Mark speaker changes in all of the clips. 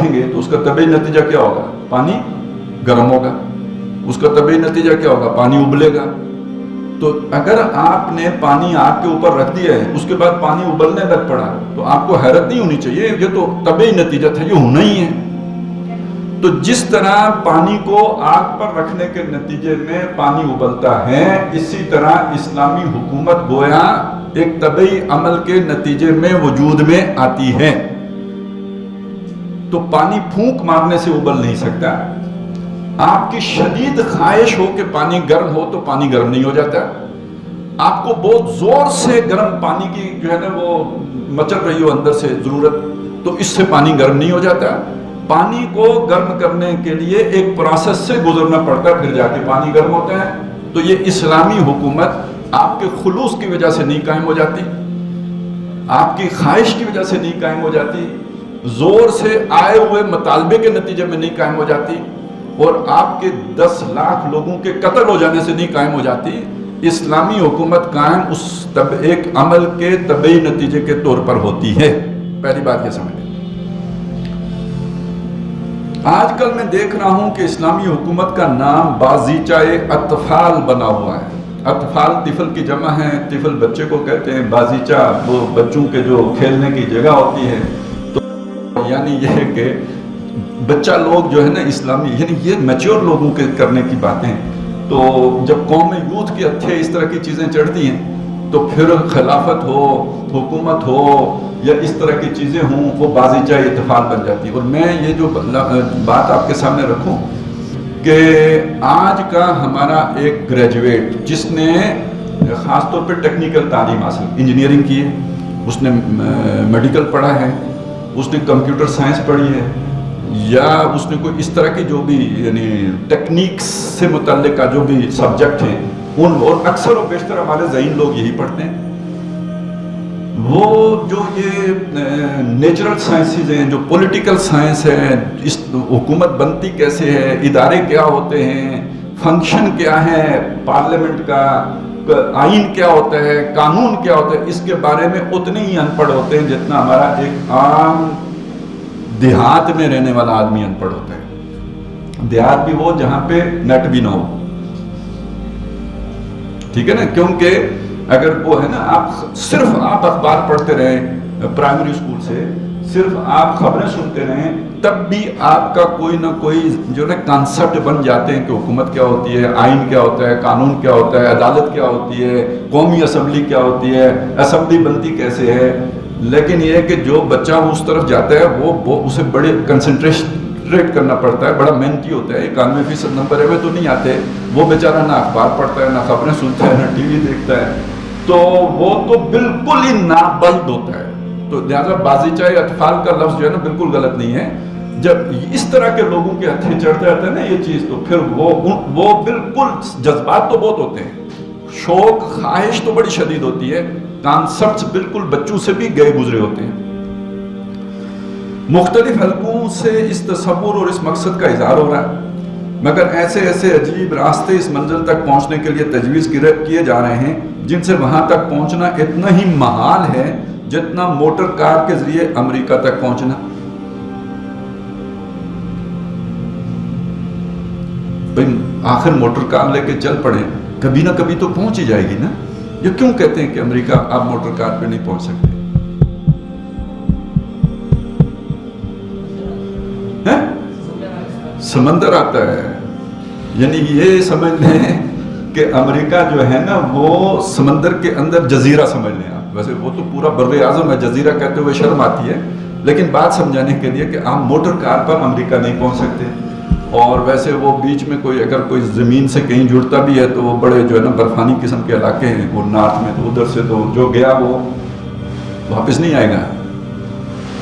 Speaker 1: رکھیں گے تو اس کا طبعی نتیجہ کیا ہوگا؟ پانی گرم ہوگا. اس کا طبعی نتیجہ کیا ہوگا؟ پانی ابلے گا. تو اگر آپ نے پانی آگ کے اوپر رکھ دیا ہے، اس کے بعد پانی ابلنے لگ پڑا، تو آپ کو حیرت نہیں ہونی چاہیے، یہ تو طبعی نتیجہ تھا، یہ ہونا ہی ہے. تو جس طرح پانی کو آگ پر رکھنے کے نتیجے میں پانی ابلتا ہے، اسی طرح اسلامی حکومت گویا ایک طبعی عمل کے نتیجے میں وجود میں آتی ہے. تو پانی پھونک مارنے سے ابل نہیں سکتا. آپ کی شدید خواہش ہو کہ پانی گرم ہو تو پانی گرم نہیں ہو جاتا. آپ کو بہت زور سے گرم پانی کی جو ہے نا وہ مچل رہی ہو اندر سے ضرورت، تو اس سے پانی گرم نہیں ہو جاتا. پانی کو گرم کرنے کے لیے ایک پروسیس سے گزرنا پڑتا ہے، پھر جا کے پانی گرم ہوتا ہے. تو یہ اسلامی حکومت آپ کے خلوص کی وجہ سے نہیں قائم ہو جاتی، آپ کی خواہش کی وجہ سے نہیں قائم ہو جاتی، زور سے آئے ہوئے مطالبے کے نتیجے میں نہیں قائم ہو جاتی، اور آپ کے 10 لاکھ لوگوں کے قتل ہو جانے سے نہیں قائم ہو جاتی. اسلامی حکومت قائم اس ایک عمل کے طبعی نتیجے کے طور پر ہوتی ہے. پہلی بات یہ سمجھ لیں. آج کل میں دیکھ رہا ہوں کہ اسلامی حکومت کا نام بازیچہ اطفال بنا ہوا ہے. اطفال طفل کی جمع ہے، طفل بچے کو کہتے ہیں، بازیچہ وہ بچوں کے جو کھیلنے کی جگہ ہوتی ہے. تو یعنی یہ ہے کہ بچہ لوگ جو ہے نا اسلامی، یعنی یہ میچور لوگوں کے کرنے کی باتیں. تو جب قوم میں یوتھ کے ہتھے اس طرح کی چیزیں چڑھتی ہیں تو پھر خلافت ہو، حکومت ہو یا اس طرح کی چیزیں ہوں، وہ بازیچہ اطفال بن جاتی. اور میں یہ جو بات آپ کے سامنے رکھوں کہ آج کا ہمارا ایک گریجویٹ جس نے خاص طور پہ ٹیکنیکل تعلیم حاصل، انجینئرنگ کی ہے، اس نے میڈیکل پڑھا ہے، اس نے کمپیوٹر سائنس پڑھی ہے، یا اس نے کوئی اس طرح کی جو بھی یعنی ٹیکنیکس سے متعلقہ جو بھی سبجیکٹ ہیں اور اکثر و بیشتر ہمارے ذہین لوگ یہی پڑھتے ہیں. وہ جو یہ نیچرل سائنسز ہیں، جو پولیٹیکل سائنس ہے، اس حکومت بنتی کیسے ہے، ادارے کیا ہوتے ہیں، فنکشن کیا ہے پارلیمنٹ کا، آئین کیا ہوتا ہے، قانون کیا ہوتا ہے، اس کے بارے میں اتنے ہی ان پڑھ ہوتے ہیں جتنا ہمارا ایک عام دیہات میں رہنے والا آدمی ان پڑھ ہوتا ہے. دیہات بھی وہ جہاں پہ نیٹ بھی نہ ہو، ٹھیک ہے نا. کیونکہ اگر وہ ہے نا صرف آپ اخبار پڑھتے رہیں پرائمری اسکول سے، صرف آپ خبریں سنتے رہیں، تب بھی آپ کا کوئی نہ کوئی جو نا کانسیپٹ بن جاتے ہیں کہ حکومت کیا ہوتی ہے، آئین کیا ہوتا ہے، قانون کیا ہوتا ہے، عدالت کیا ہوتی ہے، قومی اسمبلی کیا ہوتی ہے، اسمبلی بنتی کیسے ہے. لیکن یہ ہے کہ جو بچہ اس طرف جاتا ہے وہ اسے بڑے کنسنٹریٹ کرنا پڑتا ہے، بڑا محنتی ہوتا ہے. 91% نمبر ہے تو نہیں آتے. وہ بیچارہ نہ اخبار پڑھتا ہے، نہ خبریں سنتا ہے، نہ ٹی وی دیکھتا ہے، تو وہ تو بالکل ہی نابلد ہوتا ہے. تو لہٰذا بازیچہ اطفال کا لفظ جو ہے نا بالکل غلط نہیں ہے. جب اس طرح کے لوگوں کے ہتھے چڑھتا رہتا ہے نا یہ چیز، تو پھر وہ بالکل جذبات تو بہت ہوتے ہیں، شوق خواہش تو بڑی شدید ہوتی ہے، کانسپٹس بالکل بچوں سے بھی گئے گزرے ہوتے ہیں. مختلف حلقوں سے اس تصور اور اس مقصد کا اظہار ہو رہا ہے، مگر ایسے ایسے عجیب راستے اس منزل تک پہنچنے کے لیے تجویز کیے جا رہے ہیں جن سے وہاں تک پہنچنا اتنا ہی محال ہے جتنا موٹر کار کے ذریعے امریکہ تک پہنچنا. بھئی آخر موٹر کار لے کے چل پڑے، کبھی نہ کبھی تو پہنچ ہی جائے گی نا. یہ کیوں کہتے ہیں کہ امریکہ آپ موٹر کار پہ نہیں پہنچ سکتے؟ سمندر آتا ہے، یعنی یہ سمجھ لیں کہ امریکہ جو ہے نا وہ سمندر کے اندر جزیرہ سمجھ لیں آپ. ویسے وہ تو پورا بر اعظم ہے، جزیرہ کہتے ہوئے شرم آتی ہے، لیکن بات سمجھانے کے لیے کہ آپ موٹر کار پر امریکہ نہیں پہنچ سکتے. اور ویسے وہ بیچ میں اگر کوئی زمین سے کہیں جڑتا بھی ہے تو وہ بڑے جو ہے نا برفانی قسم کے علاقے ہیں، اور نارتھ میں تو ادھر سے تو جو گیا وہ واپس نہیں آئے گا،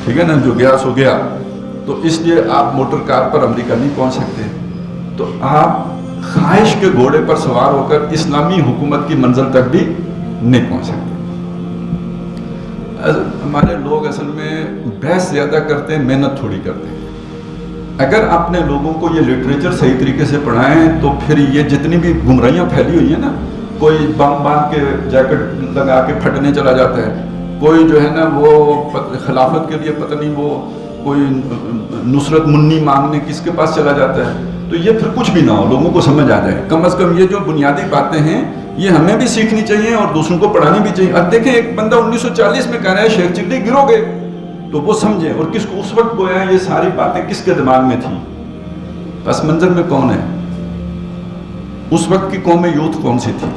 Speaker 1: ٹھیک ہے نا، جو گیا سو گیا. تو اس لیے آپ موٹر کار پر امریکہ نہیں پہنچ سکتے. تو آپ خواہش کے گھوڑے پر سوار ہو کر اسلامی حکومت کی منزل تک بھی نہیں پہنچ سکتے. ہمارے لوگ اصل میں بحث زیادہ کرتے ہیں، محنت تھوڑی کرتے ہیں. اگر اپنے لوگوں کو یہ لٹریچر صحیح طریقے سے پڑھائیں تو پھر یہ جتنی بھی گمراہیاں پھیلی ہوئی ہیں نا، کوئی بم باندھ کے جیکٹ لگا کے پھٹنے چلا جاتا ہے، کوئی جو ہے نا وہ خلافت کے لیے پتہ نہیں وہ کوئی نصرت منی مانگنے کس کے پاس چلا جاتا ہے، تو یہ پھر کچھ بھی نہ ہو، لوگوں کو سمجھ آ جائے. کم از کم یہ جو بنیادی باتیں ہیں یہ ہمیں بھی سیکھنی چاہیے اور دوسروں کو پڑھانی بھی چاہیے. اب دیکھیں ایک بندہ 1940 میں کہہ رہا ہے شیخ چٹھی گرو گے، تو وہ سمجھیں. اور کس کو اس وقت گویا یہ ساری باتیں کس کے دماغ میں تھیں، پس منظر میں کون ہے؟ اس وقت کی قوم یوتھ کون سی تھی؟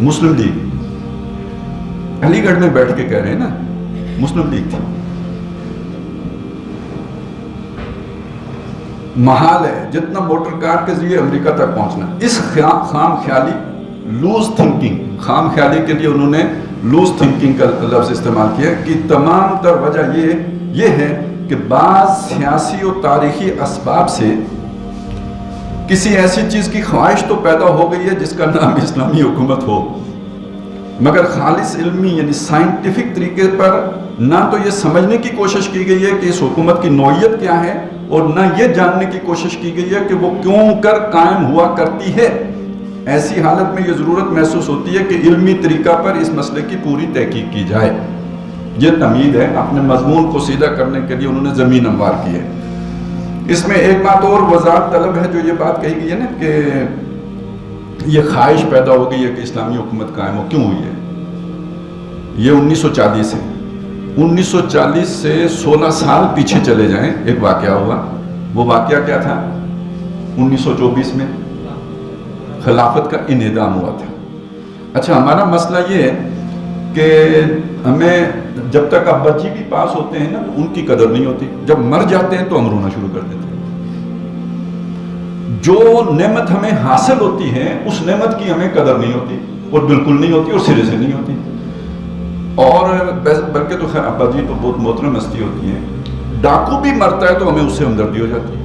Speaker 1: مسلم لیگ. علی گڑھ میں بیٹھ کے کہہ رہے ہیں نا مسلم لیگ تھی. محال ہے جتنا موٹر کار کے ذریعے امریکہ تک پہنچنا. اس خام خیالی لوز تھنکنگ، خام خیالی کے لیے انہوں نے لوز تھنکنگ کا لفظ استعمال کیا کہ تمام تر وجہ یہ ہے کہ بعض سیاسی اور تاریخی اسباب سے کسی ایسی چیز کی خواہش تو پیدا ہو گئی ہے جس کا نام اسلامی حکومت ہو، مگر خالص علمی یعنی سائنٹیفک طریقے پر نہ تو یہ سمجھنے کی کوشش کی گئی ہے کہ اس حکومت کی نوعیت کیا ہے، اور نہ یہ جاننے کی کوشش کی گئی ہے کہ وہ کیوں کر قائم ہوا کرتی ہے. ایسی حالت میں یہ ضرورت محسوس ہوتی ہے کہ علمی طریقہ پر اس مسئلے کی پوری تحقیق کی جائے. یہ تمہید ہے، اپنے مضمون کو سیدھا کرنے کے لیے انہوں نے زمین ہموار کی ہے. اس میں ایک بات اور وضاحت طلب ہے، جو یہ بات کہی گئی ہے نا کہ یہ خواہش پیدا ہو گئی ہے کہ اسلامی حکومت قائم ہو. کیوں ہوئی ہے؟ یہ 1940 ہے. 1940 سے 16 سال پیچھے چلے جائیں، ایک واقعہ ہوا. وہ واقعہ کیا تھا؟ 1924 میں خلافت کا انہدام ہوا تھا. اچھا، ہمارا مسئلہ یہ ہے کہ ہمیں جب تک ابا جی بھی پاس ہوتے ہیں نا تو ان کی قدر نہیں ہوتی، جب مر جاتے ہیں تو ہم رونا شروع کر دیتے ہیں. جو نعمت ہمیں حاصل ہوتی ہے اس نعمت کی ہمیں قدر نہیں ہوتی، اور بالکل نہیں ہوتی، اور سرے سے نہیں ہوتی. اور بلکہ تو خیر ابا جی تو بہت محترم ہستی ہوتی ہیں. ڈاکو بھی مرتا ہے تو ہمیں اس سے ہمدردی ہو جاتی ہے.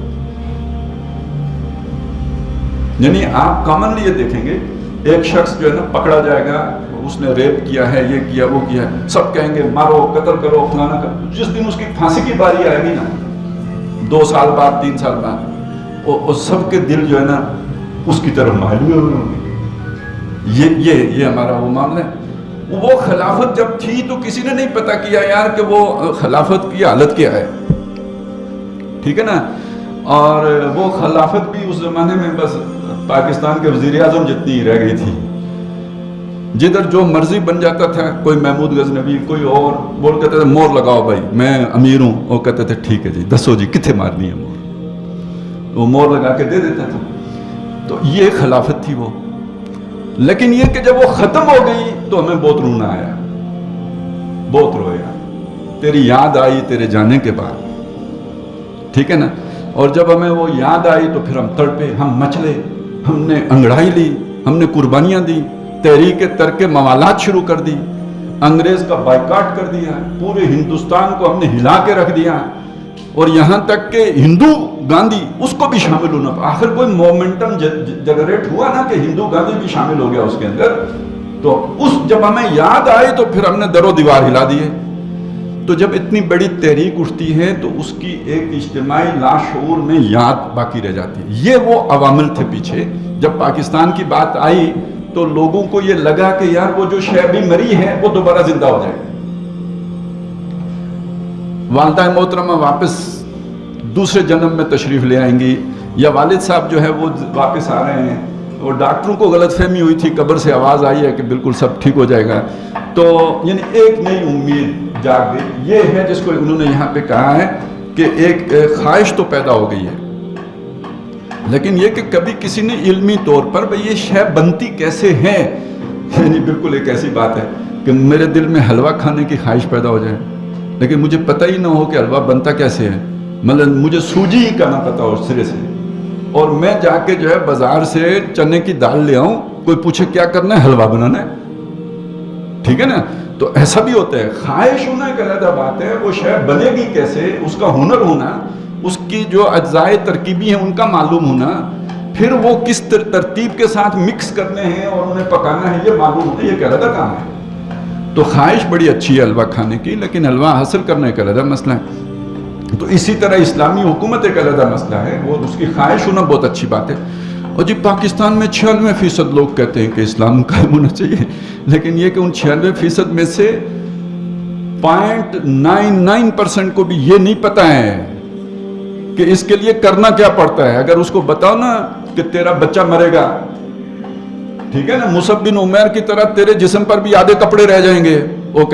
Speaker 1: یعنی آپ کامنلی یہ دیکھیں گے ایک شخص جو ہے نا پکڑا جائے گا، اس نے ریپ کیا ہے، یہ کیا وہ کیا ہے، سب کہیں گے مارو، قتل کرو، فلانا کرو. جس دن اس کی پھانسی کی باری آئے گی نا 2 سال بعد 3 سال بعد، اور سب کے دل جو ہے نا اس کی طرف مائل ہوئے ہوں گے. یہ ہمارا وہ معاملہ ہے. وہ خلافت جب تھی تو کسی نے نہیں پتا کیا یار کہ وہ خلافت کی حالت کیا ہے، ٹھیک ہے نا. اور وہ خلافت بھی اس زمانے میں بس پاکستان کے وزیر اعظم جتنی ہی رہ گئی تھی، جدھر جو مرضی بن جاتا تھا. کوئی محمود غزنوی، کوئی اور بول کہتے تھے مور لگاؤ بھائی میں امیر ہوں، وہ کہتے تھے ٹھیک ہے جی دسو جی کتنے مارنی ہے مور، وہ مور لگا کے دے دیتا تھا. تو یہ خلافت تھی وہ. لیکن یہ کہ جب وہ ختم ہو گئی تو ہمیں بہت رونا آیا، بہت رویا. تیری یاد آئی تیرے جانے کے بعد، ٹھیک ہے نا. اور جب ہمیں وہ یاد آئی تو پھر ہم تڑپے، ہم مچلے، ہم نے انگڑائی لی، ہم نے قربانیاں دی، تحریک ترک موالات شروع کر دی، انگریز کا بائیکاٹ کر دیا، پورے ہندوستان کو ہم نے ہلا کے رکھ دیا. اور یہاں تک کہ ہندو گاندھی اس کو بھی شامل ہونا، آخر کوئی مومنٹم جنریٹ ہوا نا کہ ہندو گاندھی بھی شامل ہو گیا اس کے اندر. تو اس جب ہمیں یاد آئی تو پھر ہم نے در و دیوار ہلا دیے. تو جب اتنی بڑی تحریک اٹھتی ہے تو اس کی ایک اجتماعی لاشعور میں یاد باقی رہ جاتی ہے. یہ وہ عوامل تھے پیچھے. جب پاکستان کی بات آئی تو لوگوں کو یہ لگا کہ یار وہ جو شے بھی مری ہے وہ دوبارہ زندہ ہو جائے. والدہ محترمہ واپس دوسرے جنم میں تشریف لے آئیں گی، یا والد صاحب جو ہے وہ واپس آ رہے ہیں. اور ڈاکٹروں کو غلط فہمی ہوئی تھی، قبر سے آواز آئی ہے کہ بالکل سب ٹھیک ہو جائے گا. تو یعنی ایک نئی امید جاگ گئی. یہ ہے جس کو انہوں نے یہاں پہ کہا ہے کہ ایک خواہش تو پیدا ہو گئی ہے. لیکن یہ کہ کبھی کسی نے علمی طور پر بھئی یہ شے بنتی کیسے ہے، یعنی بالکل ایک ایسی بات ہے کہ میرے دل میں حلوہ کھانے کی خواہش پیدا ہو جائے لیکن مجھے پتہ ہی نہ ہو کہ حلوہ بنتا کیسے ہے. مطلب مجھے سوجی ہی کا نہ پتا ہو سرے سے، اور میں جا کے جو ہے بازار سے چنے کی دال لے آؤں، کوئی پوچھے کیا کرنا ہے، حلوہ بنانا ہے، ٹھیک ہے نا. تو ایسا بھی ہوتا ہے. خواہش ہونا ایک علیحدہ بات ہے، وہ شے بنے گی کیسے، اس کا ہنر ہونا، اس کی جو اجزائے ترکیبی ہیں ان کا معلوم ہونا، پھر وہ کس ترتیب کے ساتھ مکس کرنے ہیں اور انہیں پکانا ہے یہ معلوم ہونا، یہ ایک علیحدہ کام ہے. تو خواہش بڑی اچھی ہے حلوہ کھانے کی، لیکن حلوہ حاصل کرنا ایک علیحدہ مسئلہ ہے. تو اسی طرح اسلامی حکومت ایک علیحدہ مسئلہ ہے، وہ اس کی خواہش ہونا بہت اچھی بات ہے. اور جی پاکستان میں 96% لوگ کہتے ہیں کہ اسلام قائم ہونا چاہیے، لیکن یہ کہ ان 96% میں سے 0.99% کو بھی یہ نہیں پتا ہے کہ اس کے لیے کرنا کیا پڑتا ہے. اگر اس کو بتاؤ نا کہ تیرا بچہ مرے گا, ٹھیک ہے نا, مصعب بن عمیر کی طرح تیرے جسم پر بھی آدھے کپڑے رہ جائیں گے,